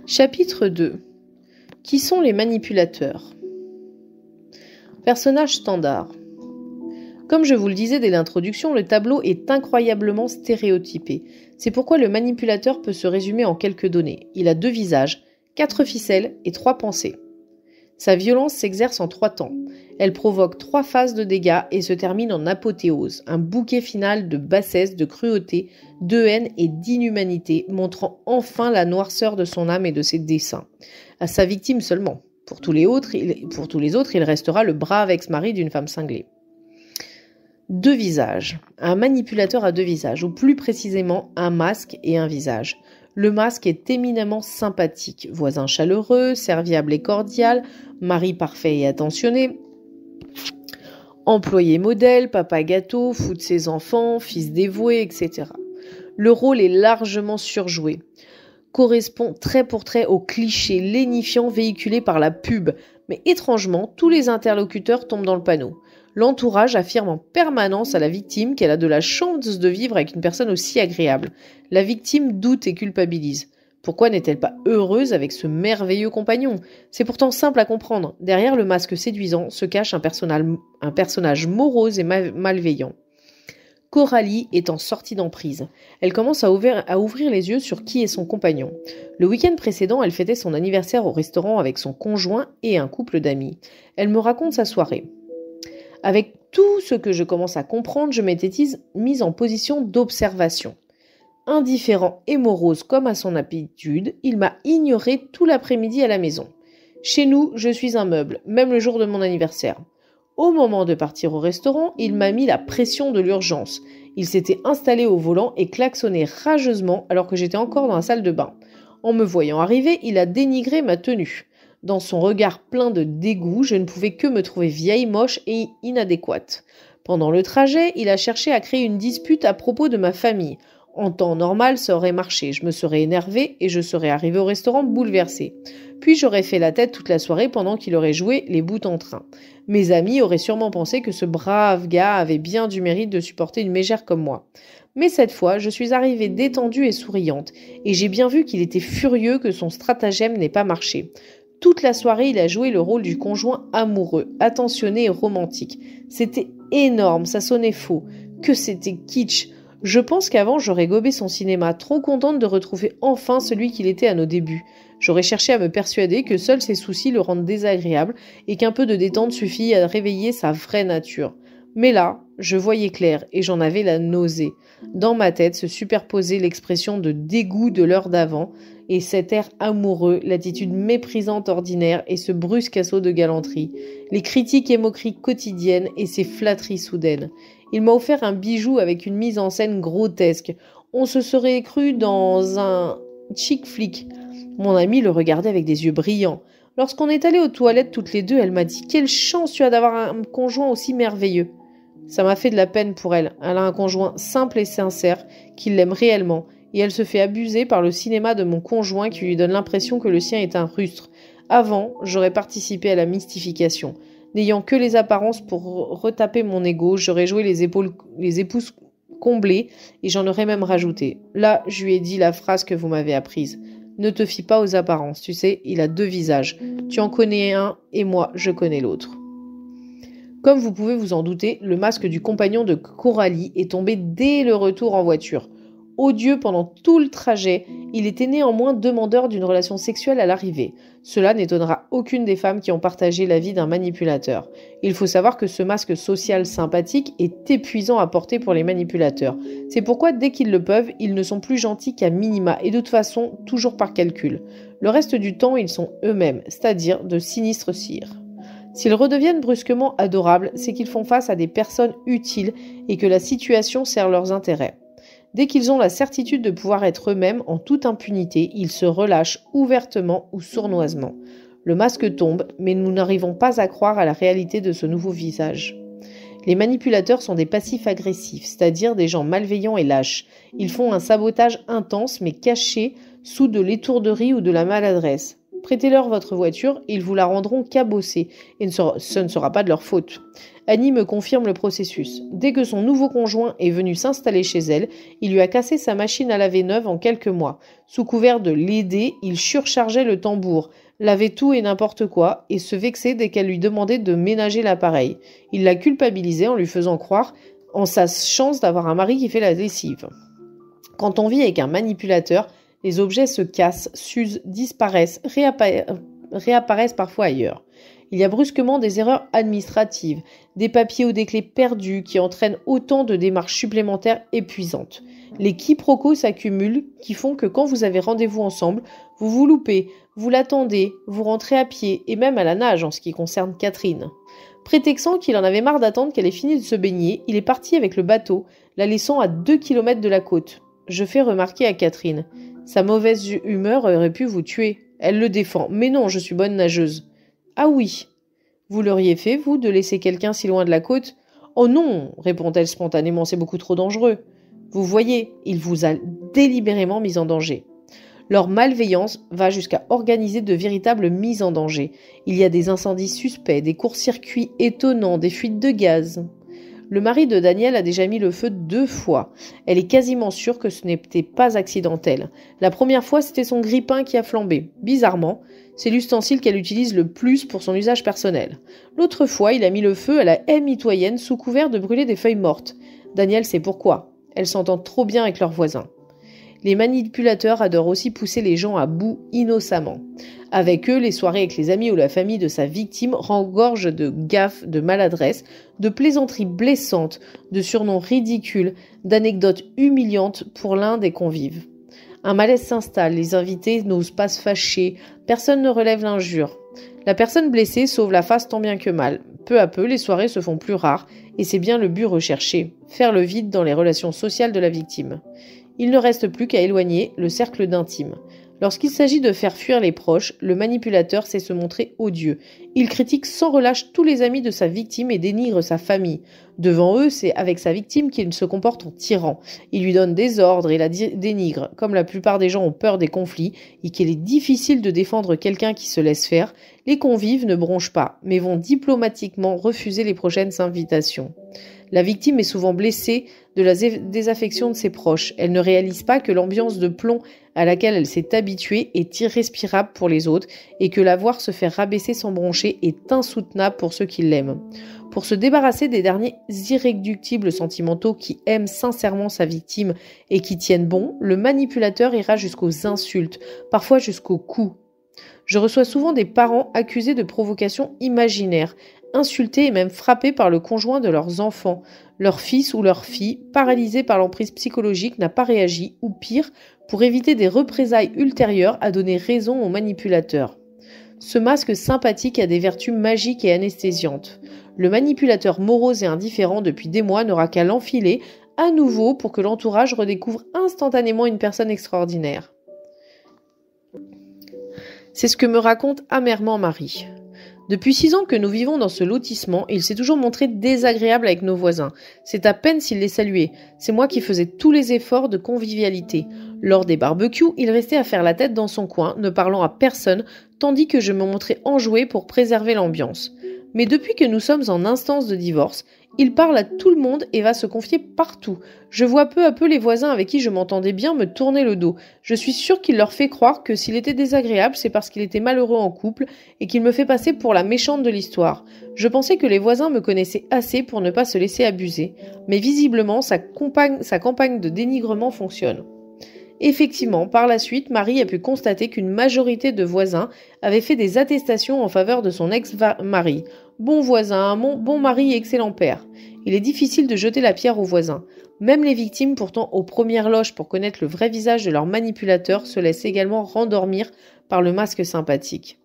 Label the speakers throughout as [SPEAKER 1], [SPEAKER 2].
[SPEAKER 1] Chapitre 2. Qui sont les manipulateurs? Personnage standard. Comme je vous le disais dès l'introduction, le tableau est incroyablement stéréotypé. C'est pourquoi le manipulateur peut se résumer en quelques données. Il a 2 visages, 4 ficelles et 3 pensées. Sa violence s'exerce en 3 temps. Elle provoque 3 phases de dégâts et se termine en apothéose, un bouquet final de bassesse, de cruauté, de haine et d'inhumanité, montrant enfin la noirceur de son âme et de ses desseins. À sa victime seulement. Pour tous les autres, il restera le brave ex-mari d'une femme cinglée. 2 visages. Un manipulateur a 2 visages, ou plus précisément un masque et un visage. Le masque est éminemment sympathique, voisin chaleureux, serviable et cordial, mari parfait et attentionné, employé modèle, papa gâteau, fou de ses enfants, fils dévoué, etc. Le rôle est largement surjoué, correspond trait pour trait aux clichés lénifiants véhiculés par la pub, mais étrangement, tous les interlocuteurs tombent dans le panneau. L'entourage affirme en permanence à la victime qu'elle a de la chance de vivre avec une personne aussi agréable. La victime doute et culpabilise. Pourquoi n'est-elle pas heureuse avec ce merveilleux compagnon? C'est pourtant simple à comprendre. Derrière le masque séduisant se cache un personnage morose et malveillant. Coralie est en sortie d'emprise. Elle commence à ouvrir les yeux sur qui est son compagnon. Le week-end précédent, elle fêtait son anniversaire au restaurant avec son conjoint et un couple d'amis. Elle me raconte sa soirée. Avec tout ce que je commence à comprendre, je m'étais mise en position d'observation. Indifférent et morose comme à son habitude, il m'a ignoré tout l'après-midi à la maison. Chez nous, je suis un meuble, même le jour de mon anniversaire. Au moment de partir au restaurant, il m'a mis la pression de l'urgence. Il s'était installé au volant et klaxonnait rageusement alors que j'étais encore dans la salle de bain. En me voyant arriver, il a dénigré ma tenue. Dans son regard plein de dégoût, je ne pouvais que me trouver vieille, moche et inadéquate. Pendant le trajet, il a cherché à créer une dispute à propos de ma famille. En temps normal, ça aurait marché. Je me serais énervée et je serais arrivée au restaurant bouleversée. Puis j'aurais fait la tête toute la soirée pendant qu'il aurait joué les bouts en train. Mes amis auraient sûrement pensé que ce brave gars avait bien du mérite de supporter une mégère comme moi. Mais cette fois, je suis arrivée détendue et souriante, et j'ai bien vu qu'il était furieux que son stratagème n'ait pas marché. Toute la soirée, il a joué le rôle du conjoint amoureux, attentionné et romantique. C'était énorme, ça sonnait faux. Que c'était kitsch. Je pense qu'avant, j'aurais gobé son cinéma, trop contente de retrouver enfin celui qu'il était à nos débuts. J'aurais cherché à me persuader que seuls ses soucis le rendent désagréable et qu'un peu de détente suffit à réveiller sa vraie nature. Mais là, je voyais clair et j'en avais la nausée. Dans ma tête se superposait l'expression de dégoût de l'heure d'avant et cet air amoureux, l'attitude méprisante ordinaire et ce brusque assaut de galanterie, les critiques et moqueries quotidiennes et ces flatteries soudaines. Il m'a offert un bijou avec une mise en scène grotesque. On se serait cru dans un chic flic. Mon amie le regardait avec des yeux brillants. Lorsqu'on est allés aux toilettes toutes les deux, elle m'a dit « Quelle chance tu as d'avoir un conjoint aussi merveilleux !» Ça m'a fait de la peine pour elle. Elle a un conjoint simple et sincère, qui l'aime réellement, et elle se fait abuser par le cinéma de mon conjoint qui lui donne l'impression que le sien est un rustre. Avant, j'aurais participé à la mystification. N'ayant que les apparences pour retaper mon ego, j'aurais joué les épouses comblées et j'en aurais même rajouté. Là, je lui ai dit la phrase que vous m'avez apprise. Ne te fie pas aux apparences, tu sais, il a 2 visages. Tu en connais un et moi, je connais l'autre. Comme vous pouvez vous en douter, le masque du compagnon de Coralie est tombé dès le retour en voiture. Odieux pendant tout le trajet, il était néanmoins demandeur d'une relation sexuelle à l'arrivée. Cela n'étonnera aucune des femmes qui ont partagé la vie d'un manipulateur. Il faut savoir que ce masque social sympathique est épuisant à porter pour les manipulateurs. C'est pourquoi, dès qu'ils le peuvent, ils ne sont plus gentils qu'à minima et de toute façon, toujours par calcul. Le reste du temps, ils sont eux-mêmes, c'est-à-dire de sinistres cires. S'ils redeviennent brusquement adorables, c'est qu'ils font face à des personnes utiles et que la situation sert leurs intérêts. Dès qu'ils ont la certitude de pouvoir être eux-mêmes en toute impunité, ils se relâchent ouvertement ou sournoisement. Le masque tombe, mais nous n'arrivons pas à croire à la réalité de ce nouveau visage. Les manipulateurs sont des passifs agressifs, c'est-à-dire des gens malveillants et lâches. Ils font un sabotage intense mais caché sous de l'étourderie ou de la maladresse. Prêtez-leur votre voiture et ils vous la rendront cabossée, et ce ne sera pas de leur faute. Annie me confirme le processus. Dès que son nouveau conjoint est venu s'installer chez elle, il lui a cassé sa machine à laver neuve en quelques mois. Sous couvert de l'aider, il surchargeait le tambour, lavait tout et n'importe quoi, et se vexait dès qu'elle lui demandait de ménager l'appareil. Il la culpabilisait en lui faisant croire en sa chance d'avoir un mari qui fait la lessive. Quand on vit avec un manipulateur, les objets se cassent, s'usent, disparaissent, réapparaissent parfois ailleurs. Il y a brusquement des erreurs administratives, des papiers ou des clés perdus qui entraînent autant de démarches supplémentaires épuisantes. Les quiproquos s'accumulent qui font que quand vous avez rendez-vous ensemble, vous vous loupez, vous l'attendez, vous rentrez à pied et même à la nage en ce qui concerne Catherine. Prétextant qu'il en avait marre d'attendre qu'elle ait fini de se baigner, il est parti avec le bateau, la laissant à 2 kilomètres de la côte. Je fais remarquer à Catherine. Sa mauvaise humeur aurait pu vous tuer. Elle le défend. Mais non, je suis bonne nageuse. Ah oui. Vous l'auriez fait, vous, de laisser quelqu'un si loin de la côte? Oh non, répond-elle spontanément, c'est beaucoup trop dangereux. Vous voyez, il vous a délibérément mis en danger. Leur malveillance va jusqu'à organiser de véritables mises en danger. Il y a des incendies suspects, des courts-circuits étonnants, des fuites de gaz. Le mari de Daniel a déjà mis le feu 2 fois. Elle est quasiment sûre que ce n'était pas accidentel. La première fois, c'était son grille-pain qui a flambé. Bizarrement, c'est l'ustensile qu'elle utilise le plus pour son usage personnel. L'autre fois, il a mis le feu à la haie mitoyenne sous couvert de brûler des feuilles mortes. Daniel sait pourquoi. Elle s'entend trop bien avec leurs voisins. Les manipulateurs adorent aussi pousser les gens à bout innocemment. Avec eux, les soirées avec les amis ou la famille de sa victime regorgent de gaffes, de maladresses, de plaisanteries blessantes, de surnoms ridicules, d'anecdotes humiliantes pour l'un des convives. Un malaise s'installe, les invités n'osent pas se fâcher, personne ne relève l'injure. La personne blessée sauve la face tant bien que mal. Peu à peu, les soirées se font plus rares, et c'est bien le but recherché, faire le vide dans les relations sociales de la victime. Il ne reste plus qu'à éloigner le cercle d'intime. Lorsqu'il s'agit de faire fuir les proches, le manipulateur sait se montrer odieux. Il critique sans relâche tous les amis de sa victime et dénigre sa famille. Devant eux, c'est avec sa victime qu'il se comporte en tyran. Il lui donne des ordres et la dénigre. Comme la plupart des gens ont peur des conflits et qu'il est difficile de défendre quelqu'un qui se laisse faire, les convives ne bronchent pas, mais vont diplomatiquement refuser les prochaines invitations. La victime est souvent blessée de la désaffection de ses proches. Elle ne réalise pas que l'ambiance de plomb à laquelle elle s'est habituée est irrespirable pour les autres et que la voir se faire rabaisser sans broncher est insoutenable pour ceux qui l'aiment. Pour se débarrasser des derniers irréductibles sentimentaux qui aiment sincèrement sa victime et qui tiennent bon, le manipulateur ira jusqu'aux insultes, parfois jusqu'aux coups. Je reçois souvent des parents accusés de provocation imaginaire, insultés et même frappés par le conjoint de leurs enfants. Leur fils ou leur fille, paralysé par l'emprise psychologique, n'a pas réagi, ou pire, pour éviter des représailles ultérieures, a donné raison au manipulateur. Ce masque sympathique a des vertus magiques et anesthésiantes. Le manipulateur morose et indifférent depuis des mois n'aura qu'à l'enfiler à nouveau pour que l'entourage redécouvre instantanément une personne extraordinaire. C'est ce que me raconte amèrement Marie. Depuis 6 ans que nous vivons dans ce lotissement, il s'est toujours montré désagréable avec nos voisins. C'est à peine s'il les saluait. C'est moi qui faisais tous les efforts de convivialité. Lors des barbecues, il restait à faire la tête dans son coin, ne parlant à personne, tandis que je me montrais enjouée pour préserver l'ambiance. Mais depuis que nous sommes en instance de divorce, il parle à tout le monde et va se confier partout. Je vois peu à peu les voisins avec qui je m'entendais bien me tourner le dos. Je suis sûre qu'il leur fait croire que s'il était désagréable, c'est parce qu'il était malheureux en couple et qu'il me fait passer pour la méchante de l'histoire. Je pensais que les voisins me connaissaient assez pour ne pas se laisser abuser. Mais visiblement, sa campagne de dénigrement fonctionne. Effectivement, par la suite, Marie a pu constater qu'une majorité de voisins avaient fait des attestations en faveur de son ex-mari. Bon voisin, bon mari et excellent père. Il est difficile de jeter la pierre aux voisins. Même les victimes, pourtant aux premières loges pour connaître le vrai visage de leur manipulateur, se laissent également rendormir par le masque sympathique.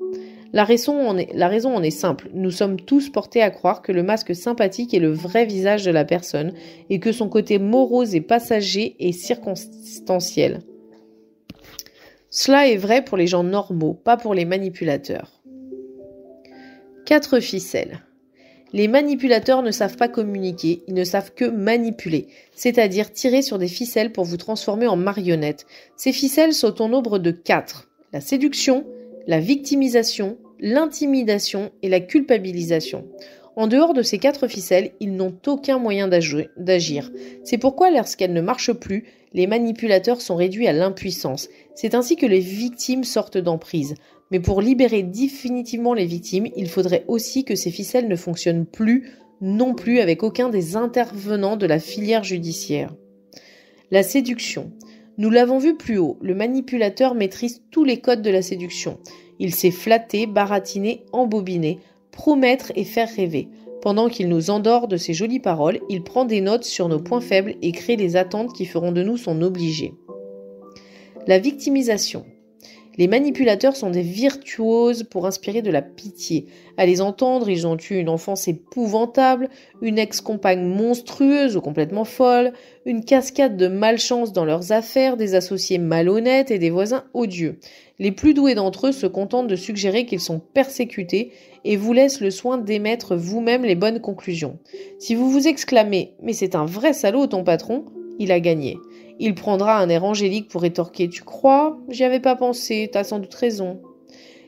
[SPEAKER 1] La raison en est simple. Nous sommes tous portés à croire que le masque sympathique est le vrai visage de la personne et que son côté morose et passager est circonstanciel. Cela est vrai pour les gens normaux, pas pour les manipulateurs. 4 ficelles. Les manipulateurs ne savent pas communiquer, ils ne savent que manipuler, c'est-à-dire tirer sur des ficelles pour vous transformer en marionnette. Ces ficelles sont au nombre de 4. La séduction, la victimisation, l'intimidation et la culpabilisation. En dehors de ces 4 ficelles, ils n'ont aucun moyen d'agir. C'est pourquoi lorsqu'elles ne marchent plus, les manipulateurs sont réduits à l'impuissance. C'est ainsi que les victimes sortent d'emprise. Mais pour libérer définitivement les victimes, il faudrait aussi que ces ficelles ne fonctionnent plus, non plus avec aucun des intervenants de la filière judiciaire. La séduction. Nous l'avons vu plus haut, le manipulateur maîtrise tous les codes de la séduction. Il sait flatter, baratiner, embobiner, promettre et faire rêver. Pendant qu'il nous endort de ses jolies paroles, il prend des notes sur nos points faibles et crée les attentes qui feront de nous son obligé. La victimisation. Les manipulateurs sont des virtuoses pour inspirer de la pitié. À les entendre, ils ont eu une enfance épouvantable, une ex-compagne monstrueuse ou complètement folle, une cascade de malchance dans leurs affaires, des associés malhonnêtes et des voisins odieux. Les plus doués d'entre eux se contentent de suggérer qu'ils sont persécutés et vous laissent le soin d'émettre vous-même les bonnes conclusions. Si vous vous exclamez « Mais c'est un vrai salaud ton patron », il a gagné. Il prendra un air angélique pour rétorquer « Tu crois ? J'y avais pas pensé, t'as sans doute raison ».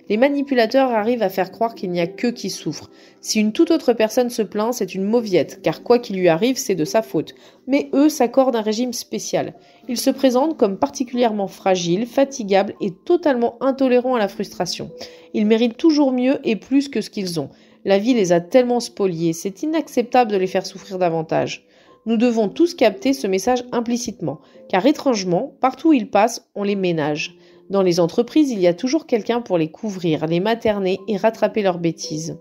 [SPEAKER 1] Les manipulateurs arrivent à faire croire qu'il n'y a qu'eux qui souffrent. Si une toute autre personne se plaint, c'est une mauviette, car quoi qu'il lui arrive, c'est de sa faute. Mais eux s'accordent un régime spécial. Ils se présentent comme particulièrement fragiles, fatigables et totalement intolérants à la frustration. Ils méritent toujours mieux et plus que ce qu'ils ont. La vie les a tellement spoliés, c'est inacceptable de les faire souffrir davantage. Nous devons tous capter ce message implicitement, car étrangement, partout où ils passent, on les ménage. Dans les entreprises, il y a toujours quelqu'un pour les couvrir, les materner et rattraper leurs bêtises.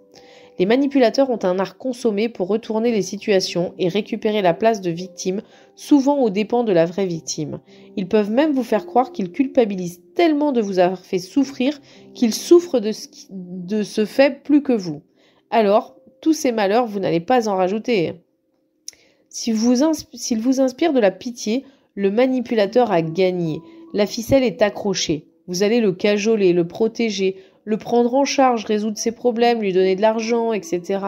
[SPEAKER 1] Les manipulateurs ont un art consommé pour retourner les situations et récupérer la place de victime, souvent aux dépens de la vraie victime. Ils peuvent même vous faire croire qu'ils culpabilisent tellement de vous avoir fait souffrir qu'ils souffrent de ce fait plus que vous. Alors, tous ces malheurs, vous n'allez pas en rajouter. S'il vous inspire de la pitié, le manipulateur a gagné. La ficelle est accrochée. Vous allez le cajoler, le protéger, le prendre en charge, résoudre ses problèmes, lui donner de l'argent, etc.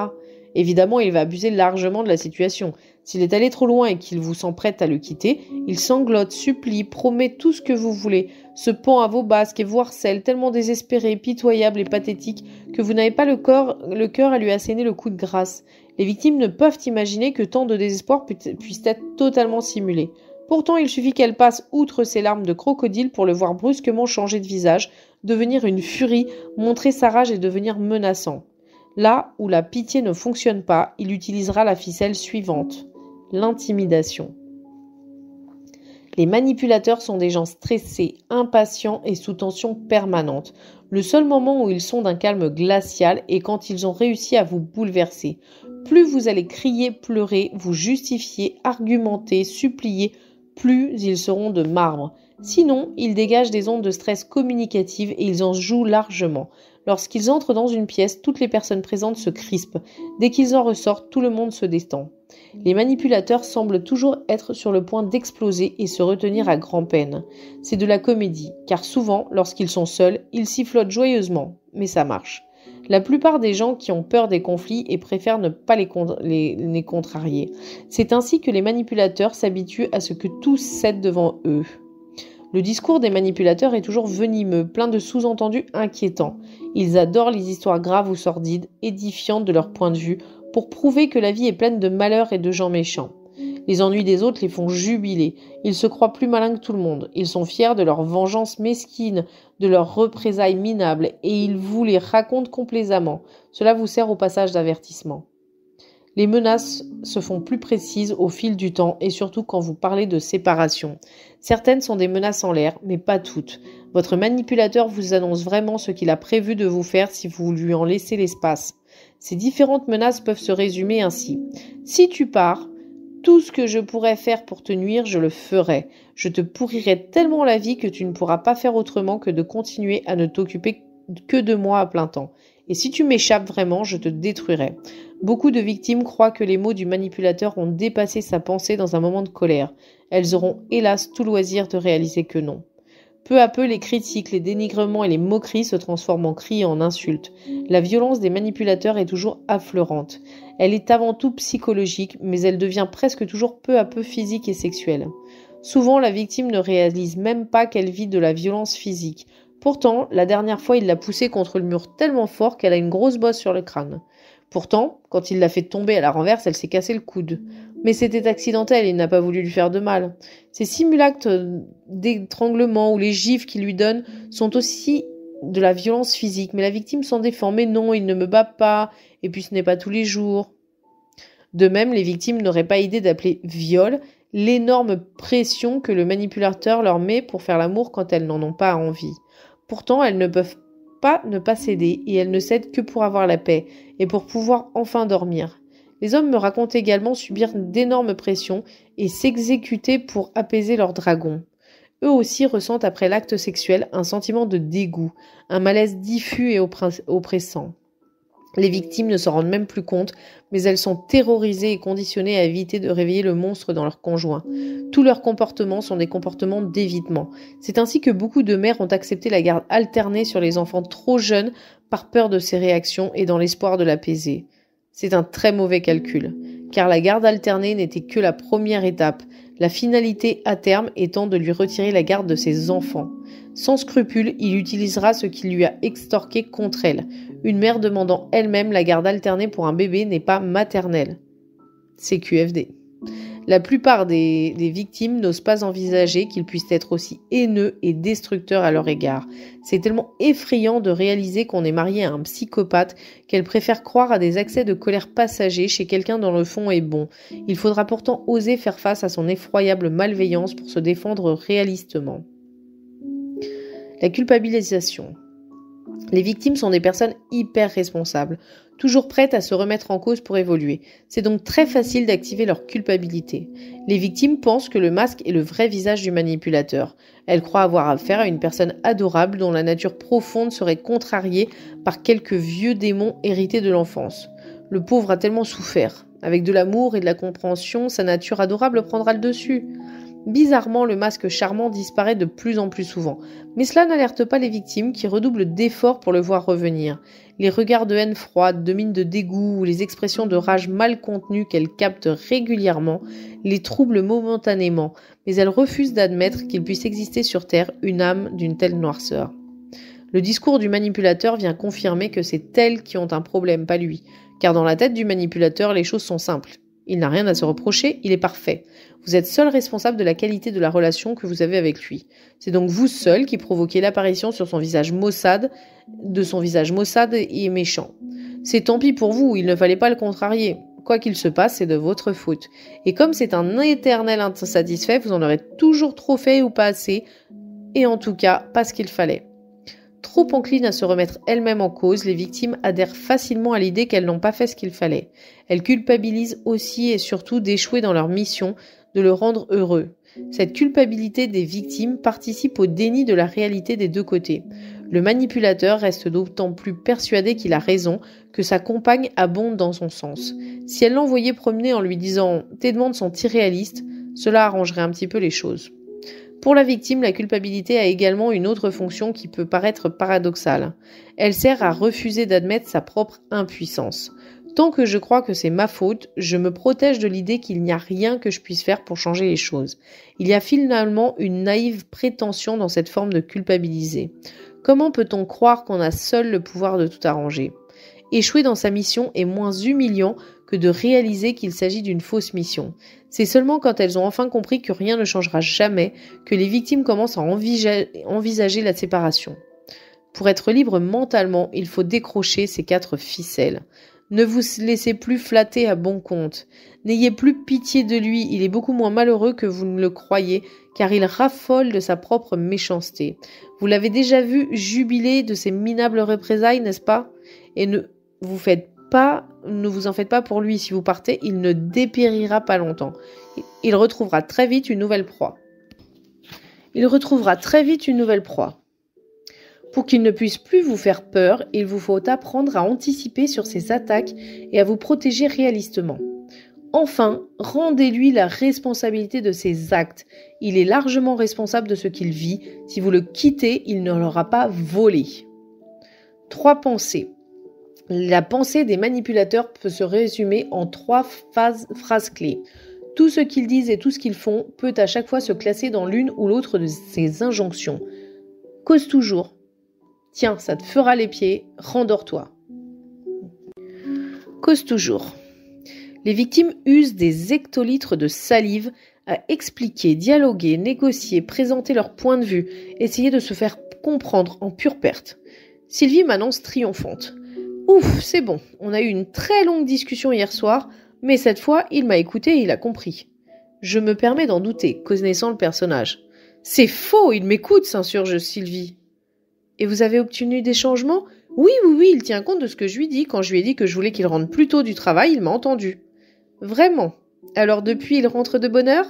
[SPEAKER 1] Évidemment, il va abuser largement de la situation. S'il est allé trop loin et qu'il vous sent prête à le quitter, il sanglote, supplie, promet tout ce que vous voulez, se pend à vos basques et vous harcèle, tellement désespéré, pitoyable et pathétique que vous n'avez pas le cœur à lui asséner le coup de grâce. Les victimes ne peuvent imaginer que tant de désespoir puisse être totalement simulé. Pourtant, il suffit qu'elle passe outre ses larmes de crocodile pour le voir brusquement changer de visage, devenir une furie, montrer sa rage et devenir menaçant. Là où la pitié ne fonctionne pas, il utilisera la ficelle suivante, l'intimidation. Les manipulateurs sont des gens stressés, impatients et sous tension permanente. Le seul moment où ils sont d'un calme glacial est quand ils ont réussi à vous bouleverser. Plus vous allez crier, pleurer, vous justifier, argumenter, supplier, plus ils seront de marbre. Sinon, ils dégagent des ondes de stress communicatives et ils en jouent largement. Lorsqu'ils entrent dans une pièce, toutes les personnes présentes se crispent. Dès qu'ils en ressortent, tout le monde se détend. Les manipulateurs semblent toujours être sur le point d'exploser et se retenir à grand-peine. C'est de la comédie, car souvent, lorsqu'ils sont seuls, ils sifflotent joyeusement, mais ça marche. La plupart des gens qui ont peur des conflits et préfèrent ne pas les contrarier. C'est ainsi que les manipulateurs s'habituent à ce que tout cède devant eux. Le discours des manipulateurs est toujours venimeux, plein de sous-entendus inquiétants. Ils adorent les histoires graves ou sordides, édifiantes de leur point de vue, pour prouver que la vie est pleine de malheurs et de gens méchants. Les ennuis des autres les font jubiler. Ils se croient plus malins que tout le monde. Ils sont fiers de leur vengeance mesquine, de leurs représailles minables, et ils vous les racontent complaisamment. Cela vous sert au passage d'avertissement. Les menaces se font plus précises au fil du temps et surtout quand vous parlez de séparation. Certaines sont des menaces en l'air, mais pas toutes. Votre manipulateur vous annonce vraiment ce qu'il a prévu de vous faire si vous lui en laissez l'espace. Ces différentes menaces peuvent se résumer ainsi. Si tu pars, tout ce que je pourrais faire pour te nuire, je le ferai. Je te pourrirai tellement la vie que tu ne pourras pas faire autrement que de continuer à ne t'occuper que de moi à plein temps. Et si tu m'échappes vraiment, je te détruirai. Beaucoup de victimes croient que les mots du manipulateur ont dépassé sa pensée dans un moment de colère. Elles auront hélas tout loisir de réaliser que non. Peu à peu, les critiques, les dénigrements et les moqueries se transforment en cris et en insultes. La violence des manipulateurs est toujours affleurante. Elle est avant tout psychologique, mais elle devient presque toujours peu à peu physique et sexuelle. Souvent, la victime ne réalise même pas qu'elle vit de la violence physique. Pourtant, la dernière fois, il l'a poussée contre le mur tellement fort qu'elle a une grosse bosse sur le crâne. Pourtant, quand il l'a fait tomber à la renverse, elle s'est cassé le coude. Mais c'était accidentel, il n'a pas voulu lui faire de mal. Ces simulacres d'étranglement ou les gifles qu'il lui donne sont aussi de la violence physique, mais la victime s'en défend. Mais non, il ne me bat pas, et puis ce n'est pas tous les jours. De même, les victimes n'auraient pas idée d'appeler viol l'énorme pression que le manipulateur leur met pour faire l'amour quand elles n'en ont pas envie. Pourtant, elles ne peuvent pas ne pas céder, et elles ne cèdent que pour avoir la paix, et pour pouvoir enfin dormir. Les hommes me racontent également subir d'énormes pressions et s'exécuter pour apaiser leur dragon. Eux aussi ressentent après l'acte sexuel un sentiment de dégoût, un malaise diffus et oppressant. Les victimes ne s'en rendent même plus compte, mais elles sont terrorisées et conditionnées à éviter de réveiller le monstre dans leur conjoint. Tous leurs comportements sont des comportements d'évitement. C'est ainsi que beaucoup de mères ont accepté la garde alternée sur les enfants trop jeunes par peur de ces réactions et dans l'espoir de l'apaiser. C'est un très mauvais calcul, car la garde alternée n'était que la première étape, la finalité à terme étant de lui retirer la garde de ses enfants. Sans scrupule, il utilisera ce qu'il lui a extorqué contre elle. Une mère demandant elle-même la garde alternée pour un bébé n'est pas maternelle. C'est QFD. La plupart des victimes n'osent pas envisager qu'ils puissent être aussi haineux et destructeurs à leur égard. C'est tellement effrayant de réaliser qu'on est marié à un psychopathe qu'elles préfèrent croire à des accès de colère passagers chez quelqu'un dont le fond est bon. Il faudra pourtant oser faire face à son effroyable malveillance pour se défendre réalistement. La culpabilisation. Les victimes sont des personnes hyper responsables, toujours prêtes à se remettre en cause pour évoluer. C'est donc très facile d'activer leur culpabilité. Les victimes pensent que le masque est le vrai visage du manipulateur. Elles croient avoir affaire à une personne adorable dont la nature profonde serait contrariée par quelques vieux démons hérités de l'enfance. Le pauvre a tellement souffert. Avec de l'amour et de la compréhension, sa nature adorable prendra le dessus. Bizarrement, le masque charmant disparaît de plus en plus souvent. Mais cela n'alerte pas les victimes qui redoublent d'efforts pour le voir revenir. Les regards de haine froide, de mine de dégoût ou les expressions de rage mal contenues qu'elles captent régulièrement les troublent momentanément, mais elles refusent d'admettre qu'il puisse exister sur Terre une âme d'une telle noirceur. Le discours du manipulateur vient confirmer que c'est elles qui ont un problème, pas lui. Car dans la tête du manipulateur, les choses sont simples. Il n'a rien à se reprocher, il est parfait. Vous êtes seul responsable de la qualité de la relation que vous avez avec lui. C'est donc vous seul qui provoquez l'apparition sur son visage maussade, et méchant. C'est tant pis pour vous, il ne fallait pas le contrarier. Quoi qu'il se passe, c'est de votre faute. Et comme c'est un éternel insatisfait, vous en aurez toujours trop fait ou pas assez, et en tout cas, pas ce qu'il fallait. Trop enclines à se remettre elles-mêmes en cause, les victimes adhèrent facilement à l'idée qu'elles n'ont pas fait ce qu'il fallait. Elles culpabilisent aussi et surtout d'échouer dans leur mission, de le rendre heureux. Cette culpabilité des victimes participe au déni de la réalité des deux côtés. Le manipulateur reste d'autant plus persuadé qu'il a raison que sa compagne abonde dans son sens. Si elle l'envoyait promener en lui disant « tes demandes sont irréalistes », cela arrangerait un petit peu les choses. Pour la victime, la culpabilité a également une autre fonction qui peut paraître paradoxale. Elle sert à refuser d'admettre sa propre impuissance. Tant que je crois que c'est ma faute, je me protège de l'idée qu'il n'y a rien que je puisse faire pour changer les choses. Il y a finalement une naïve prétention dans cette forme de culpabiliser. Comment peut-on croire qu'on a seul le pouvoir de tout arranger ? Échouer dans sa mission est moins humiliant que de réaliser qu'il s'agit d'une fausse mission. C'est seulement quand elles ont enfin compris que rien ne changera jamais que les victimes commencent à envisager la séparation. Pour être libre mentalement, il faut décrocher ces 4 ficelles. Ne vous laissez plus flatter à bon compte. N'ayez plus pitié de lui, il est beaucoup moins malheureux que vous ne le croyez, car il raffole de sa propre méchanceté. Vous l'avez déjà vu jubiler de ses minables représailles, n'est-ce pas ? Et ne vous en faites pas pour lui. Si vous partez, il ne dépérira pas longtemps. Il retrouvera très vite une nouvelle proie. Pour qu'il ne puisse plus vous faire peur, il vous faut apprendre à anticiper sur ses attaques et à vous protéger réalistement. Enfin, rendez-lui la responsabilité de ses actes. Il est largement responsable de ce qu'il vit. Si vous le quittez, il ne l'aura pas volé. 3 pensées. La pensée des manipulateurs peut se résumer en 3 phrases clés. Tout ce qu'ils disent et tout ce qu'ils font peut à chaque fois se classer dans l'une ou l'autre de ces injonctions. Cause toujours. Tiens, ça te fera les pieds, rendors-toi. Cause toujours. Les victimes usent des hectolitres de salive à expliquer, dialoguer, négocier, présenter leur point de vue, essayer de se faire comprendre en pure perte. Sylvie m'annonce triomphante. Ouf, c'est bon, on a eu une très longue discussion hier soir, mais cette fois, il m'a écouté et il a compris. Je me permets d'en douter, connaissant le personnage. C'est faux, il m'écoute, s'insurge Sylvie. Et vous avez obtenu des changements ? Oui, il tient compte de ce que je lui dis. Quand je lui ai dit que je voulais qu'il rentre plus tôt du travail, il m'a entendu. Vraiment ? Alors depuis, il rentre de bonne heure ?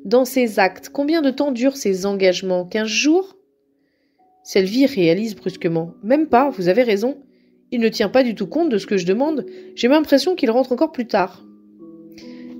[SPEAKER 1] Dans ses actes, combien de temps durent ses engagements ? 15 jours ? Sylvie réalise brusquement. Même pas, vous avez raison. Il ne tient pas du tout compte de ce que je demande. J'ai l'impression qu'il rentre encore plus tard.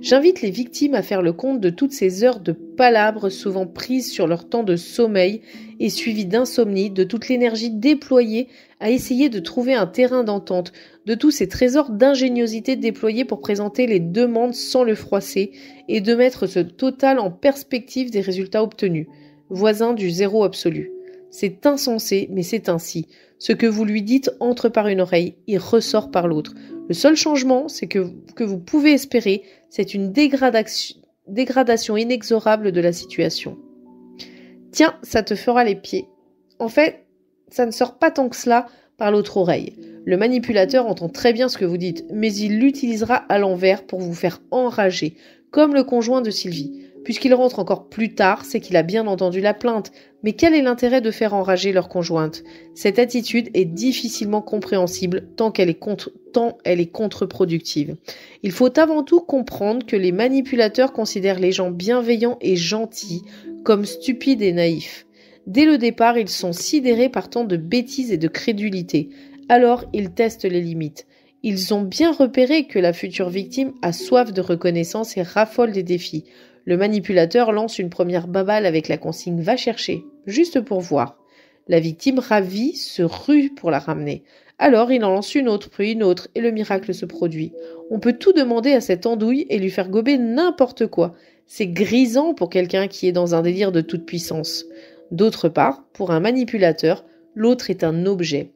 [SPEAKER 1] J'invite les victimes à faire le compte de toutes ces heures de palabres souvent prises sur leur temps de sommeil et suivies d'insomnie, de toute l'énergie déployée à essayer de trouver un terrain d'entente, de tous ces trésors d'ingéniosité déployés pour présenter les demandes sans le froisser et de mettre ce total en perspective des résultats obtenus, voisin du zéro absolu. C'est insensé, mais c'est ainsi. Ce que vous lui dites entre par une oreille, il ressort par l'autre. Le seul changement, c'est que vous pouvez espérer, c'est une dégradation inexorable de la situation. Tiens, ça te fera les pieds. En fait, ça ne sort pas tant que cela par l'autre oreille. Le manipulateur entend très bien ce que vous dites, mais il l'utilisera à l'envers pour vous faire enrager, comme le conjoint de Sylvie. Puisqu'il rentre encore plus tard, c'est qu'il a bien entendu la plainte. Mais quel est l'intérêt de faire enrager leur conjointe ? Cette attitude est difficilement compréhensible tant elle est contre-productive. Il faut avant tout comprendre que les manipulateurs considèrent les gens bienveillants et gentils comme stupides et naïfs. Dès le départ, ils sont sidérés par tant de bêtises et de crédulité. Alors, ils testent les limites. Ils ont bien repéré que la future victime a soif de reconnaissance et raffole des défis. Le manipulateur lance une première babale avec la consigne « va chercher », juste pour voir. La victime ravie se rue pour la ramener. Alors il en lance une autre, puis une autre, et le miracle se produit. On peut tout demander à cette andouille et lui faire gober n'importe quoi. C'est grisant pour quelqu'un qui est dans un délire de toute puissance. D'autre part, pour un manipulateur, l'autre est un objet.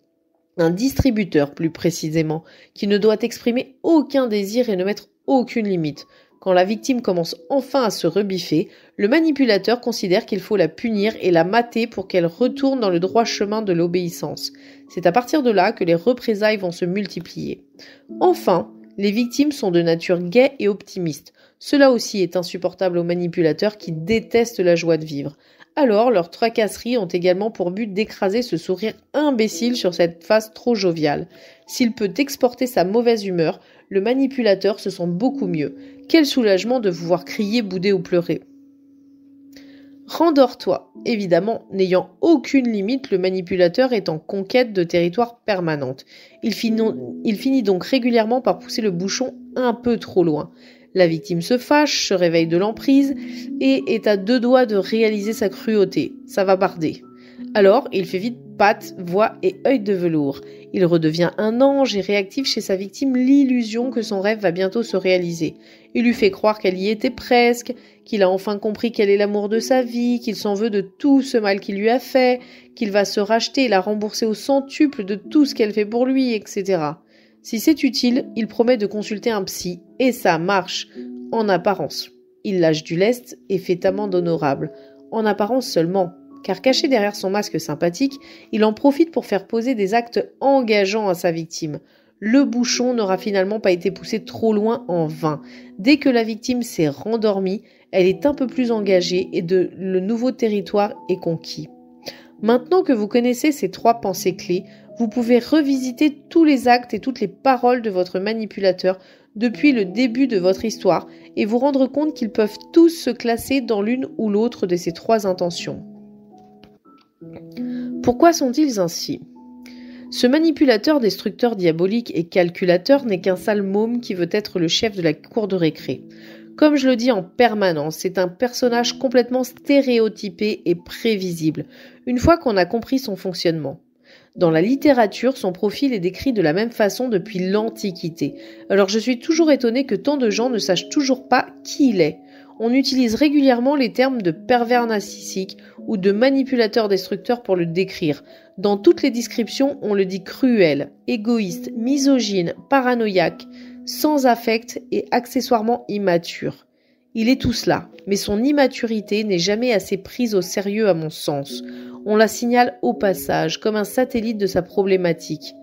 [SPEAKER 1] Un distributeur, plus précisément, qui ne doit exprimer aucun désir et ne mettre aucune limite. Quand la victime commence enfin à se rebiffer, le manipulateur considère qu'il faut la punir et la mater pour qu'elle retourne dans le droit chemin de l'obéissance. C'est à partir de là que les représailles vont se multiplier. Enfin, les victimes sont de nature gaie et optimiste. Cela aussi est insupportable aux manipulateurs qui détestent la joie de vivre. Alors, leurs tracasseries ont également pour but d'écraser ce sourire imbécile sur cette face trop joviale. S'il peut exporter sa mauvaise humeur, le manipulateur se sent beaucoup mieux. Quel soulagement de vous voir crier, bouder ou pleurer. Rendors-toi. Évidemment, n'ayant aucune limite, le manipulateur est en conquête de territoire permanente. Il finit donc régulièrement par pousser le bouchon un peu trop loin. La victime se fâche, se réveille de l'emprise et est à 2 doigts de réaliser sa cruauté. Ça va barder. Alors, il fait vite pattes, voix et œil de velours. Il redevient un ange et réactive chez sa victime l'illusion que son rêve va bientôt se réaliser. Il lui fait croire qu'elle y était presque, qu'il a enfin compris quel est l'amour de sa vie, qu'il s'en veut de tout ce mal qu'il lui a fait, qu'il va se racheter et la rembourser au centuple de tout ce qu'elle fait pour lui, etc. Si c'est utile, il promet de consulter un psy, et ça marche, en apparence. Il lâche du lest et fait amende honorable, en apparence seulement, car caché derrière son masque sympathique, il en profite pour faire poser des actes engageants à sa victime. Le bouchon n'aura finalement pas été poussé trop loin en vain. Dès que la victime s'est rendormie, elle est un peu plus engagée et le nouveau territoire est conquis. Maintenant que vous connaissez ces 3 pensées clés, vous pouvez revisiter tous les actes et toutes les paroles de votre manipulateur depuis le début de votre histoire et vous rendre compte qu'ils peuvent tous se classer dans l'une ou l'autre de ces 3 intentions. Pourquoi sont-ils ainsi ? Ce manipulateur, destructeur diabolique et calculateur n'est qu'un sale môme qui veut être le chef de la cour de récré. Comme je le dis en permanence, c'est un personnage complètement stéréotypé et prévisible, une fois qu'on a compris son fonctionnement. Dans la littérature, son profil est décrit de la même façon depuis l'Antiquité. Alors je suis toujours étonnée que tant de gens ne sachent toujours pas qui il est. On utilise régulièrement les termes de pervers narcissique ou de manipulateur destructeur pour le décrire. Dans toutes les descriptions, on le dit cruel, égoïste, misogyne, paranoïaque, sans affect et accessoirement immature. Il est tout cela, mais son immaturité n'est jamais assez prise au sérieux à mon sens. On la signale au passage, comme un satellite de sa problématique.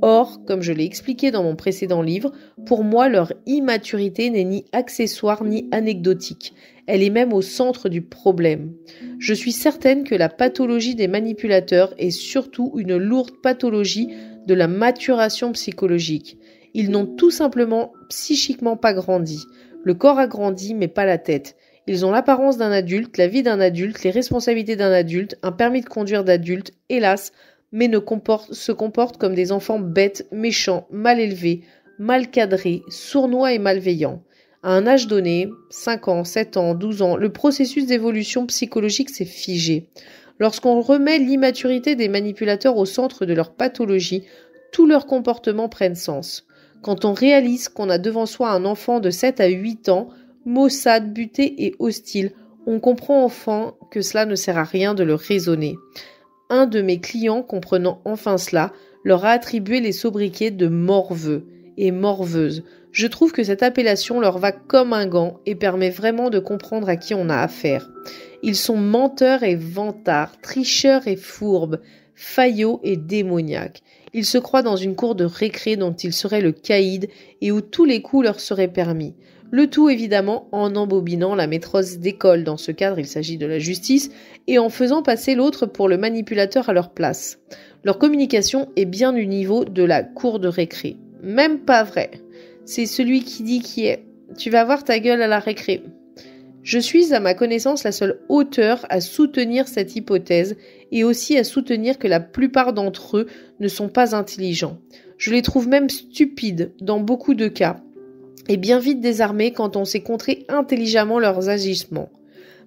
[SPEAKER 1] Or, comme je l'ai expliqué dans mon précédent livre, pour moi leur immaturité n'est ni accessoire ni anecdotique. Elle est même au centre du problème. Je suis certaine que la pathologie des manipulateurs est surtout une lourde pathologie de la maturation psychologique. Ils n'ont tout simplement psychiquement pas grandi. Le corps a grandi, mais pas la tête. Ils ont l'apparence d'un adulte, la vie d'un adulte, les responsabilités d'un adulte, un permis de conduire d'adulte, hélas, mais se comportent comme des enfants bêtes, méchants, mal élevés, mal cadrés, sournois et malveillants. À un âge donné, 5 ans, 7 ans, 12 ans, le processus d'évolution psychologique s'est figé. Lorsqu'on remet l'immaturité des manipulateurs au centre de leur pathologie, tous leurs comportements prennent sens. Quand on réalise qu'on a devant soi un enfant de 7 à 8 ans, maussade, buté et hostile, on comprend enfin que cela ne sert à rien de le raisonner. Un de mes clients, comprenant enfin cela, leur a attribué les sobriquets de morveux et morveuses. Je trouve que cette appellation leur va comme un gant et permet vraiment de comprendre à qui on a affaire. Ils sont menteurs et vantards, tricheurs et fourbes, faillots et démoniaques. Ils se croient dans une cour de récré dont ils seraient le caïd et où tous les coups leur seraient permis. Le tout évidemment en embobinant la maîtresse d'école, dans ce cadre il s'agit de la justice, et en faisant passer l'autre pour le manipulateur à leur place. Leur communication est bien du niveau de la cour de récré. Même pas vrai. C'est celui qui dit qui est. Tu vas voir ta gueule à la récré. Je suis à ma connaissance la seule auteure à soutenir cette hypothèse et aussi à soutenir que la plupart d'entre eux ne sont pas intelligents. Je les trouve même stupides dans beaucoup de cas. Et bien vite désarmés quand on sait contrer intelligemment leurs agissements.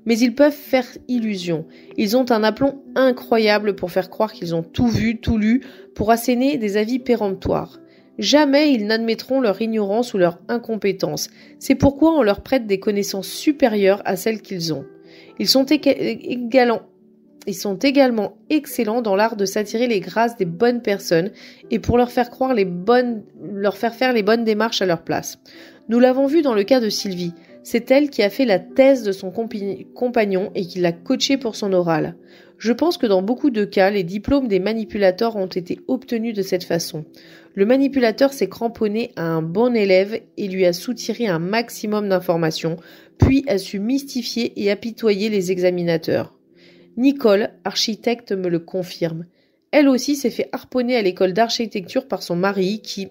[SPEAKER 1] Mais ils peuvent faire illusion. Ils ont un aplomb incroyable pour faire croire qu'ils ont tout vu, tout lu, pour asséner des avis péremptoires. Jamais ils n'admettront leur ignorance ou leur incompétence. C'est pourquoi on leur prête des connaissances supérieures à celles qu'ils ont. Ils sont également excellents dans l'art de s'attirer les grâces des bonnes personnes et pour leur faire faire les bonnes démarches à leur place. Nous l'avons vu dans le cas de Sylvie. C'est elle qui a fait la thèse de son compagnon et qui l'a coaché pour son oral. Je pense que dans beaucoup de cas, les diplômes des manipulateurs ont été obtenus de cette façon. Le manipulateur s'est cramponné à un bon élève et lui a soutiré un maximum d'informations, puis a su mystifier et apitoyer les examinateurs. Nicole, architecte, me le confirme. Elle aussi s'est fait harponner à l'école d'architecture par son mari qui,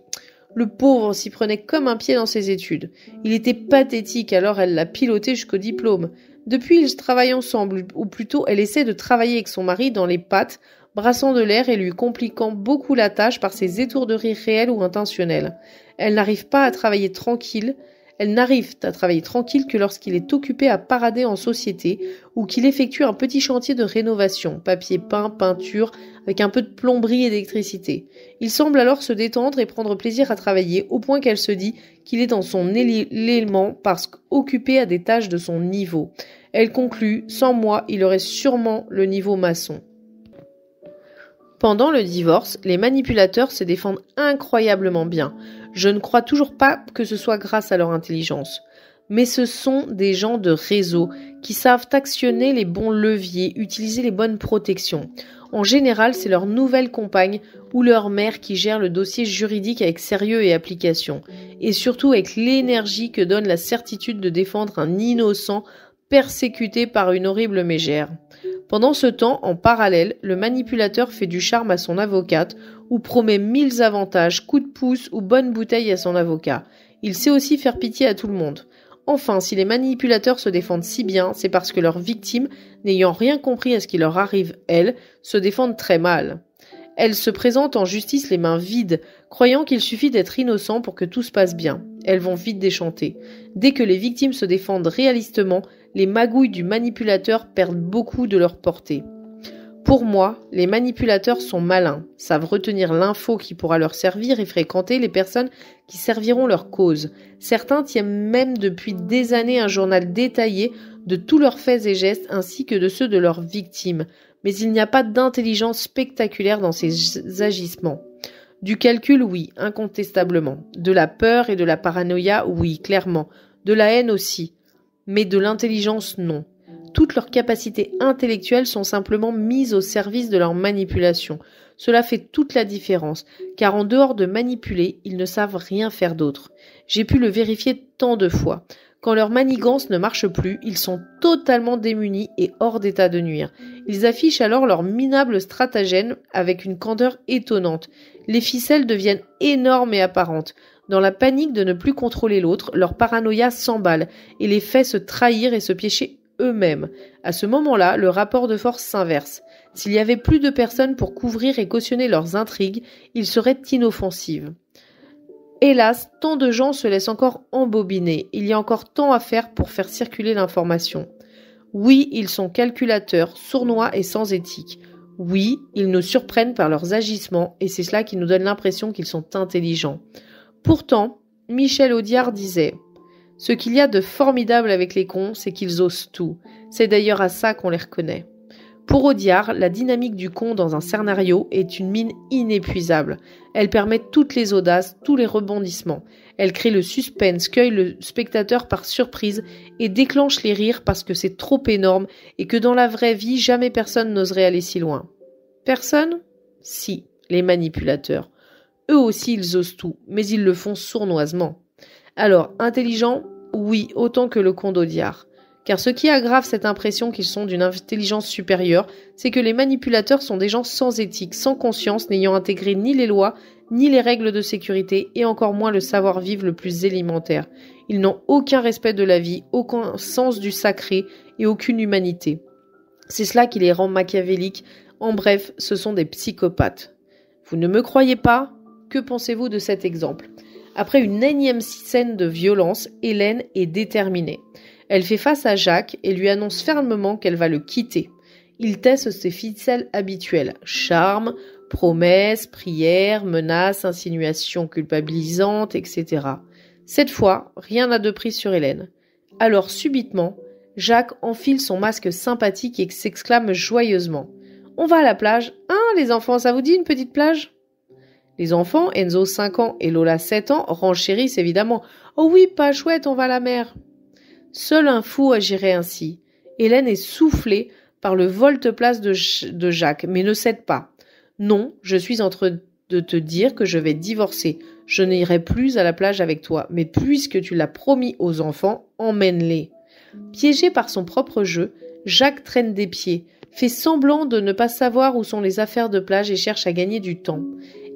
[SPEAKER 1] le pauvre, s'y prenait comme un pied dans ses études. Il était pathétique, alors elle l'a piloté jusqu'au diplôme. Depuis, ils travaillent ensemble, ou plutôt elle essaie de travailler avec son mari dans les pattes, brassant de l'air et lui compliquant beaucoup la tâche par ses étourderies réelles ou intentionnelles. Elle n'arrive à travailler tranquille que lorsqu'il est occupé à parader en société ou qu'il effectue un petit chantier de rénovation, papier peint, peinture, avec un peu de plomberie et d'électricité. Il semble alors se détendre et prendre plaisir à travailler au point qu'elle se dit qu'il est dans son élément parce qu'occupé à des tâches de son niveau. Elle conclut, sans moi, il aurait sûrement le niveau maçon. Pendant le divorce, les manipulateurs se défendent incroyablement bien. Je ne crois toujours pas que ce soit grâce à leur intelligence. Mais ce sont des gens de réseau qui savent actionner les bons leviers, utiliser les bonnes protections. En général, c'est leur nouvelle compagne ou leur mère qui gère le dossier juridique avec sérieux et application. Et surtout avec l'énergie que donne la certitude de défendre un innocent persécuté par une horrible mégère. Pendant ce temps, en parallèle, le manipulateur fait du charme à son avocate ou promet 1000 avantages, coups de pouce ou bonnes bouteilles à son avocat. Il sait aussi faire pitié à tout le monde. Enfin, si les manipulateurs se défendent si bien, c'est parce que leurs victimes, n'ayant rien compris à ce qui leur arrive, elles, se défendent très mal. Elles se présentent en justice les mains vides, croyant qu'il suffit d'être innocent pour que tout se passe bien. Elles vont vite déchanter. Dès que les victimes se défendent réalistement, les magouilles du manipulateur perdent beaucoup de leur portée. Pour moi, les manipulateurs sont malins, savent retenir l'info qui pourra leur servir et fréquenter les personnes qui serviront leur cause. Certains tiennent même depuis des années un journal détaillé de tous leurs faits et gestes ainsi que de ceux de leurs victimes. Mais il n'y a pas d'intelligence spectaculaire dans ces agissements. Du calcul, oui, incontestablement. De la peur et de la paranoïa, oui, clairement. De la haine aussi. Mais de l'intelligence, non. Toutes leurs capacités intellectuelles sont simplement mises au service de leur manipulation. Cela fait toute la différence, car en dehors de manipuler, ils ne savent rien faire d'autre. J'ai pu le vérifier tant de fois. Quand leur manigance ne marche plus, ils sont totalement démunis et hors d'état de nuire. Ils affichent alors leur minable stratagème avec une candeur étonnante. Les ficelles deviennent énormes et apparentes. Dans la panique de ne plus contrôler l'autre, leur paranoïa s'emballe et les fait se trahir et se piéger eux-mêmes. À ce moment-là, le rapport de force s'inverse. S'il y avait plus de personnes pour couvrir et cautionner leurs intrigues, ils seraient inoffensives. Hélas, tant de gens se laissent encore embobiner. Il y a encore tant à faire pour faire circuler l'information. Oui, ils sont calculateurs, sournois et sans éthique. Oui, ils nous surprennent par leurs agissements et c'est cela qui nous donne l'impression qu'ils sont intelligents. Pourtant, Michel Audiard disait « Ce qu'il y a de formidable avec les cons, c'est qu'ils osent tout. C'est d'ailleurs à ça qu'on les reconnaît. » Pour Audiard, la dynamique du con dans un scénario est une mine inépuisable. Elle permet toutes les audaces, tous les rebondissements. Elle crée le suspense, cueille le spectateur par surprise et déclenche les rires parce que c'est trop énorme et que dans la vraie vie, jamais personne n'oserait aller si loin. Personne ? Si, les manipulateurs. Eux aussi, ils osent tout, mais ils le font sournoisement. Alors, intelligents ? Oui, autant que le con d'Audiard. Car ce qui aggrave cette impression qu'ils sont d'une intelligence supérieure, c'est que les manipulateurs sont des gens sans éthique, sans conscience, n'ayant intégré ni les lois, ni les règles de sécurité, et encore moins le savoir-vivre le plus élémentaire. Ils n'ont aucun respect de la vie, aucun sens du sacré et aucune humanité. C'est cela qui les rend machiavéliques. En bref, ce sont des psychopathes. Vous ne me croyez pas ? Que pensez-vous de cet exemple ? Après une énième scène de violence, Hélène est déterminée. Elle fait face à Jacques et lui annonce fermement qu'elle va le quitter. Il teste ses ficelles habituelles. Charme, promesses, prières, menaces, insinuations culpabilisantes, etc. Cette fois, rien n'a de prise sur Hélène. Alors subitement, Jacques enfile son masque sympathique et s'exclame joyeusement. « On va à la plage. Hein, les enfants, ça vous dit une petite plage ?» Les enfants, Enzo 5 ans et Lola 7 ans, renchérissent évidemment. « Oh oui, pas chouette, on va à la mer. » Seul un fou agirait ainsi. Hélène est soufflée par le volte-place de Jacques, mais ne cède pas. Non, je suis en train de te dire que je vais divorcer. Je n'irai plus à la plage avec toi, mais puisque tu l'as promis aux enfants, emmène-les. Piégé par son propre jeu, Jacques traîne des pieds, fait semblant de ne pas savoir où sont les affaires de plage et cherche à gagner du temps.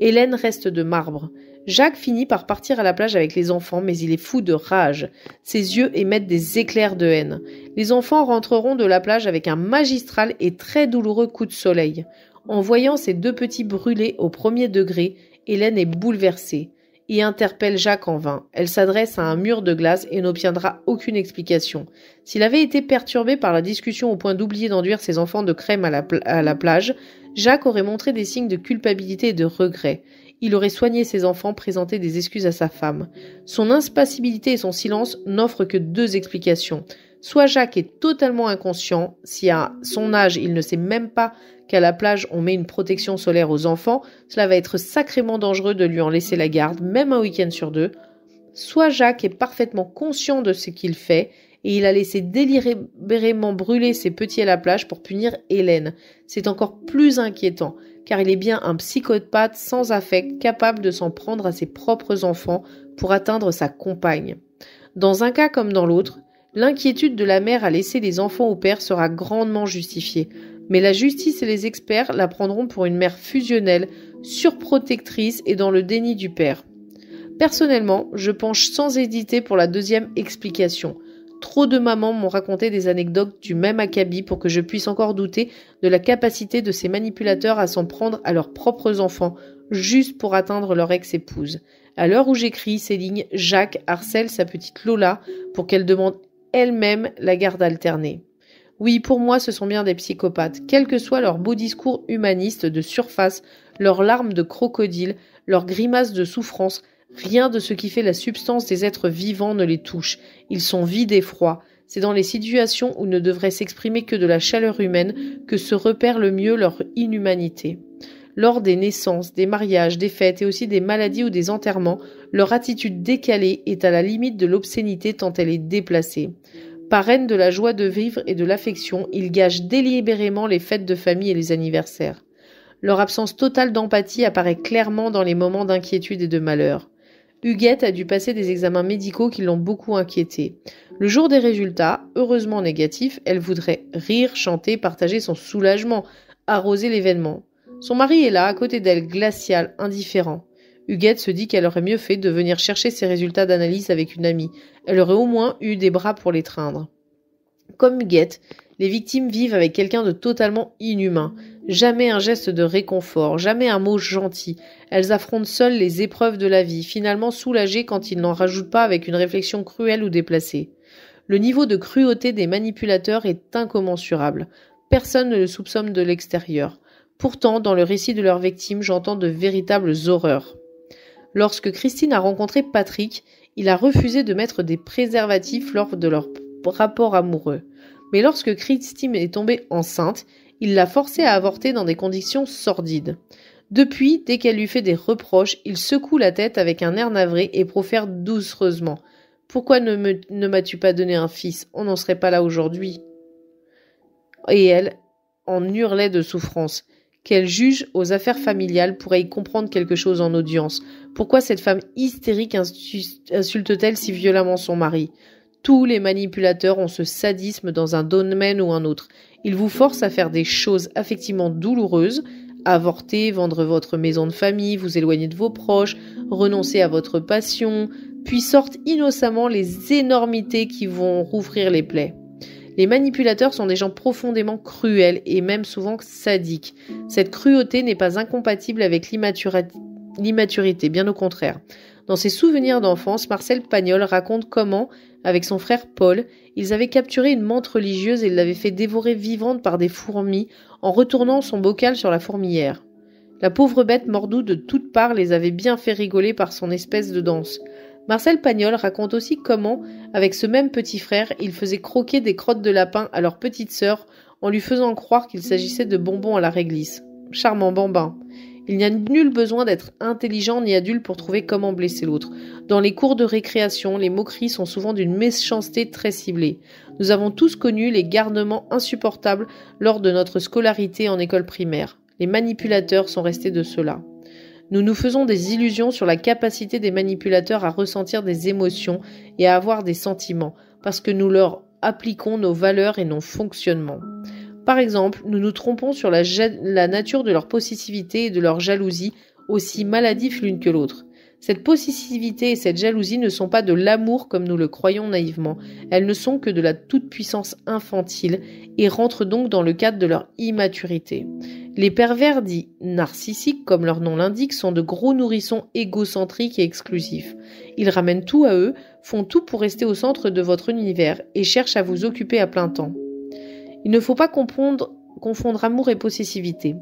[SPEAKER 1] Hélène reste de marbre. Jacques finit par partir à la plage avec les enfants, mais il est fou de rage. Ses yeux émettent des éclairs de haine. Les enfants rentreront de la plage avec un magistral et très douloureux coup de soleil. En voyant ces deux petits brûlés au premier degré, Hélène est bouleversée et interpelle Jacques en vain. Elle s'adresse à un mur de glace et n'obtiendra aucune explication. S'il avait été perturbé par la discussion au point d'oublier d'enduire ses enfants de crème à la plage, Jacques aurait montré des signes de culpabilité et de regret. Il aurait soigné ses enfants, présenté des excuses à sa femme. Son impassibilité et son silence n'offrent que deux explications. Soit Jacques est totalement inconscient, si à son âge il ne sait même pas qu'à la plage on met une protection solaire aux enfants, cela va être sacrément dangereux de lui en laisser la garde, même un week-end sur deux. Soit Jacques est parfaitement conscient de ce qu'il fait et il a laissé délibérément brûler ses petits à la plage pour punir Hélène. C'est encore plus inquiétant, car il est bien un psychopathe sans affect, capable de s'en prendre à ses propres enfants pour atteindre sa compagne. Dans un cas comme dans l'autre, l'inquiétude de la mère à laisser les enfants au père sera grandement justifiée, mais la justice et les experts la prendront pour une mère fusionnelle, surprotectrice et dans le déni du père. Personnellement, je penche sans hésiter pour la deuxième explication. Trop de mamans m'ont raconté des anecdotes du même acabit pour que je puisse encore douter de la capacité de ces manipulateurs à s'en prendre à leurs propres enfants, juste pour atteindre leur ex-épouse. À l'heure où j'écris ces lignes, Jacques harcèle sa petite Lola pour qu'elle demande elle-même la garde alternée. Oui, pour moi, ce sont bien des psychopathes, quel que soit leur beau discours humaniste de surface, leurs larmes de crocodile, leurs grimaces de souffrance, rien de ce qui fait la substance des êtres vivants ne les touche. Ils sont vides et froids. C'est dans les situations où ne devrait s'exprimer que de la chaleur humaine que se repère le mieux leur inhumanité. Lors des naissances, des mariages, des fêtes et aussi des maladies ou des enterrements, leur attitude décalée est à la limite de l'obscénité tant elle est déplacée. Parraines de la joie de vivre et de l'affection, ils gâchent délibérément les fêtes de famille et les anniversaires. Leur absence totale d'empathie apparaît clairement dans les moments d'inquiétude et de malheur. Huguette a dû passer des examens médicaux qui l'ont beaucoup inquiétée. Le jour des résultats, heureusement négatifs, elle voudrait rire, chanter, partager son soulagement, arroser l'événement. Son mari est là, à côté d'elle, glacial, indifférent. Huguette se dit qu'elle aurait mieux fait de venir chercher ses résultats d'analyse avec une amie. Elle aurait au moins eu des bras pour l'étreindre. Comme Huguette, les victimes vivent avec quelqu'un de totalement inhumain. Jamais un geste de réconfort, jamais un mot gentil. Elles affrontent seules les épreuves de la vie, finalement soulagées quand ils n'en rajoutent pas avec une réflexion cruelle ou déplacée. Le niveau de cruauté des manipulateurs est incommensurable. Personne ne le soupçonne de l'extérieur. Pourtant, dans le récit de leurs victimes, j'entends de véritables horreurs. Lorsque Christine a rencontré Patrick, il a refusé de mettre des préservatifs lors de leur rapport amoureux. Mais lorsque Christine est tombée enceinte, il l'a forcée à avorter dans des conditions sordides. Depuis, dès qu'elle lui fait des reproches, il secoue la tête avec un air navré et profère doucereusement. « Pourquoi ne m'as-tu pas donné un fils? On n'en serait pas là aujourd'hui. » Et elle en hurlait de souffrance. Quel juge aux affaires familiales pourrait y comprendre quelque chose en audience? Pourquoi cette femme hystérique insulte-t-elle si violemment son mari? Tous les manipulateurs ont ce sadisme dans un domaine ou un autre. Ils vous forcent à faire des choses affectivement douloureuses, avorter, vendre votre maison de famille, vous éloigner de vos proches, renoncer à votre passion, puis sortent innocemment les énormités qui vont rouvrir les plaies. Les manipulateurs sont des gens profondément cruels et même souvent sadiques. Cette cruauté n'est pas incompatible avec l'immaturité, bien au contraire. Dans ses souvenirs d'enfance, Marcel Pagnol raconte comment, avec son frère Paul, ils avaient capturé une menthe religieuse et l'avaient fait dévorer vivante par des fourmis en retournant son bocal sur la fourmilière. La pauvre bête mordue de toutes parts les avait bien fait rigoler par son espèce de danse. Marcel Pagnol raconte aussi comment, avec ce même petit frère, il faisait croquer des crottes de lapin à leur petite sœur en lui faisant croire qu'il s'agissait de bonbons à la réglisse. Charmant bambin. Il n'y a nul besoin d'être intelligent ni adulte pour trouver comment blesser l'autre. Dans les cours de récréation, les moqueries sont souvent d'une méchanceté très ciblée. Nous avons tous connu les garnements insupportables lors de notre scolarité en école primaire. Les manipulateurs sont restés de cela. Nous nous faisons des illusions sur la capacité des manipulateurs à ressentir des émotions et à avoir des sentiments, parce que nous leur appliquons nos valeurs et nos fonctionnements. Par exemple, nous nous trompons sur la nature de leur possessivité et de leur jalousie, aussi maladifs l'une que l'autre. Cette possessivité et cette jalousie ne sont pas de l'amour comme nous le croyons naïvement, elles ne sont que de la toute-puissance infantile et rentrent donc dans le cadre de leur immaturité. Les pervers dits narcissiques, comme leur nom l'indique, sont de gros nourrissons égocentriques et exclusifs. Ils ramènent tout à eux, font tout pour rester au centre de votre univers et cherchent à vous occuper à plein temps. Il ne faut pas confondre amour et possessivité.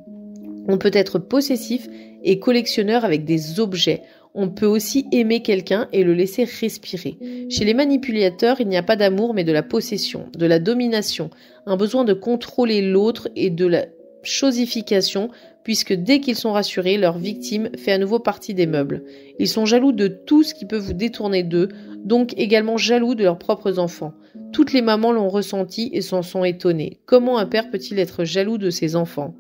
[SPEAKER 1] On peut être possessif et collectionneur avec des objets. On peut aussi aimer quelqu'un et le laisser respirer. Chez les manipulateurs, il n'y a pas d'amour mais de la possession, de la domination, un besoin de contrôler l'autre et de la chosification, puisque dès qu'ils sont rassurés, leur victime fait à nouveau partie des meubles. Ils sont jaloux de tout ce qui peut vous détourner d'eux, donc également jaloux de leurs propres enfants. Toutes les mamans l'ont ressenti et s'en sont étonnées. Comment un père peut-il être jaloux de ses enfants?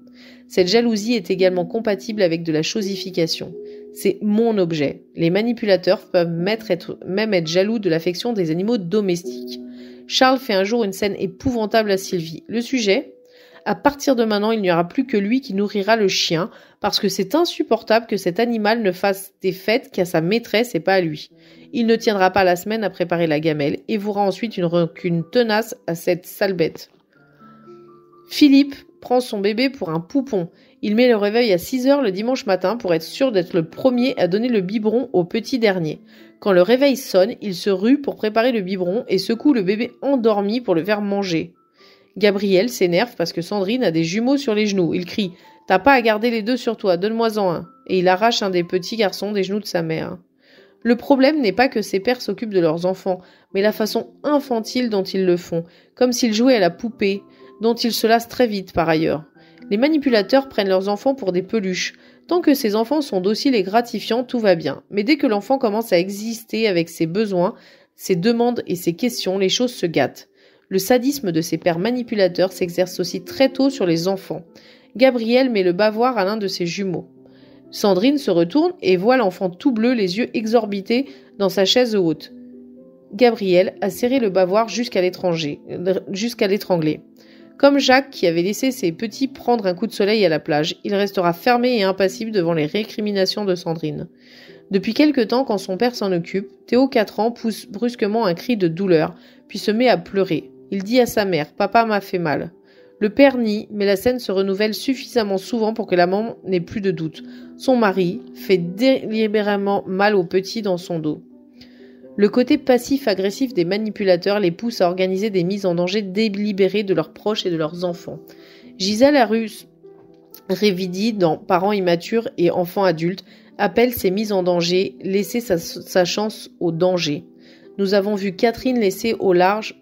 [SPEAKER 1] Cette jalousie est également compatible avec de la chosification. C'est mon objet. Les manipulateurs peuvent même être jaloux de l'affection des animaux domestiques. Charles fait un jour une scène épouvantable à Sylvie. Le sujet: à partir de maintenant, il n'y aura plus que lui qui nourrira le chien, parce que c'est insupportable que cet animal ne fasse des fêtes qu'à sa maîtresse et pas à lui. Il ne tiendra pas la semaine à préparer la gamelle et vouera ensuite une rancune tenace à cette sale bête. Philippe prend son bébé pour un poupon. Il met le réveil à 6h le dimanche matin pour être sûr d'être le premier à donner le biberon au petit dernier. Quand le réveil sonne, il se rue pour préparer le biberon et secoue le bébé endormi pour le faire manger. Gabriel s'énerve parce que Sandrine a des jumeaux sur les genoux. Il crie « T'as pas à garder les deux sur toi, donne-moi-en un !» Et il arrache un des petits garçons des genoux de sa mère. Le problème n'est pas que ces pères s'occupent de leurs enfants, mais la façon infantile dont ils le font, comme s'ils jouaient à la poupée, dont ils se lassent très vite par ailleurs. Les manipulateurs prennent leurs enfants pour des peluches. Tant que ces enfants sont dociles et gratifiants, tout va bien. Mais dès que l'enfant commence à exister avec ses besoins, ses demandes et ses questions, les choses se gâtent. Le sadisme de ces pères manipulateurs s'exerce aussi très tôt sur les enfants. Gabriel met le bavoir à l'un de ses jumeaux. Sandrine se retourne et voit l'enfant tout bleu, les yeux exorbités, dans sa chaise haute. Gabriel a serré le bavoir jusqu'à l'étrangler. Comme Jacques qui avait laissé ses petits prendre un coup de soleil à la plage, il restera fermé et impassible devant les récriminations de Sandrine. Depuis quelque temps, quand son père s'en occupe, Théo, 4 ans, pousse brusquement un cri de douleur, puis se met à pleurer. Il dit à sa mère « Papa m'a fait mal ». Le père nie, mais la scène se renouvelle suffisamment souvent pour que la maman n'ait plus de doute. Son mari fait délibérément mal au petit dans son dos. Le côté passif-agressif des manipulateurs les pousse à organiser des mises en danger délibérées de leurs proches et de leurs enfants. Gisèle Arus-Révidi, dans Parents immatures et enfants adultes, appelle ces mises en danger « laisser sa chance au danger ». Nous avons vu Catherine laisser au large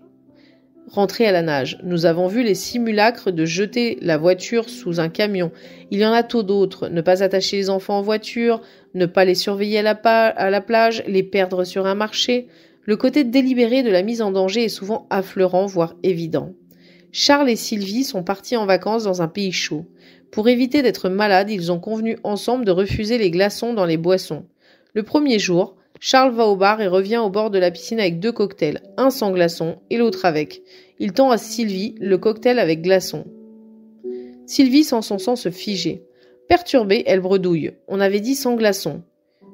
[SPEAKER 1] rentrer à la nage. Nous avons vu les simulacres de jeter la voiture sous un camion. Il y en a tant d'autres. Ne pas attacher les enfants en voiture, ne pas les surveiller à la plage, les perdre sur un marché. Le côté délibéré de la mise en danger est souvent affleurant, voire évident. Charles et Sylvie sont partis en vacances dans un pays chaud. Pour éviter d'être malades, ils ont convenu ensemble de refuser les glaçons dans les boissons. Le premier jour, Charles va au bar et revient au bord de la piscine avec 2 cocktails, un sans glaçon et l'autre avec. Il tend à Sylvie le cocktail avec glaçon. Sylvie sent son sang se figer. Perturbée, elle bredouille. On avait dit sans glaçon.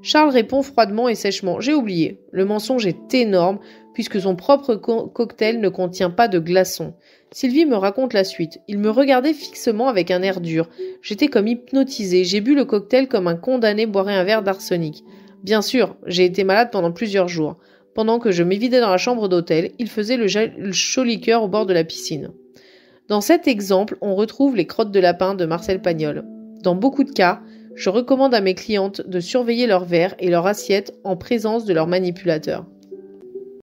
[SPEAKER 1] Charles répond froidement et sèchement. J'ai oublié. Le mensonge est énorme puisque son propre cocktail ne contient pas de glaçon. Sylvie me raconte la suite. Il me regardait fixement avec un air dur. J'étais comme hypnotisée. J'ai bu le cocktail comme un condamné boirait un verre d'arsenic. Bien sûr, j'ai été malade pendant plusieurs jours. Pendant que je m'évidais dans la chambre d'hôtel, il faisait le chaud liqueur au bord de la piscine. Dans cet exemple, on retrouve les crottes de lapin de Marcel Pagnol. Dans beaucoup de cas, je recommande à mes clientes de surveiller leur verre et leur assiette en présence de leur manipulateur.